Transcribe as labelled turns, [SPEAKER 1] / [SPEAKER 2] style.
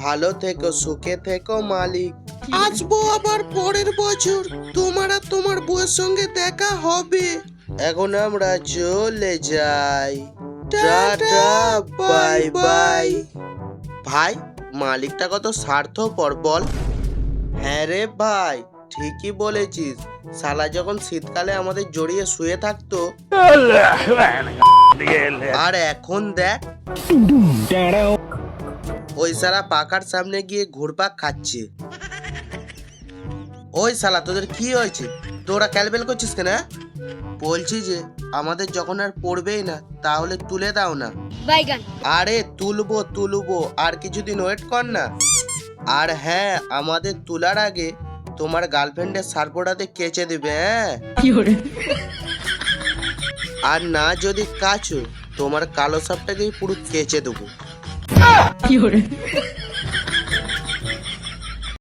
[SPEAKER 1] ভালো থেকো, সুখে থেকো মালিক। আসবো আবার পরের বছর, তোমার আর তোমার বউয়ের সঙ্গে দেখা হবে। এখন আমরা চলে যাই। Tata, bye bye. ভাই, মালিকটা কত স্বার্থপর বল। হ্যাঁ রে ভাই, ঠিকই বলেছিস। শালা যখন শীতকালে আমাদের জড়িয়ে শুয়ে থাকতো, আর এখন দেখ ওই শালা পাকার সামনে গিয়ে ঘুরপাক খাচ্ছে। ওই শালা, তোদের কি হয়েছে? তোরা ক্যালবেল করছিস কেন? বলছি যে আমাদের যখন আর পড়বেই না, তাহলে তুলে দাও না। আরে তুলবো, আর কিছুদিন ওয়েট কর না। আর হ্যাঁ, আমাদের তোলার আগে তোমার গার্লফ্রেন্ডের সার্পোটাতে কেচে দিবে, হ্যাঁ? আর না যদি কাছো, তোমার কালো সাপটাকেই পুরো কেচে দেবো।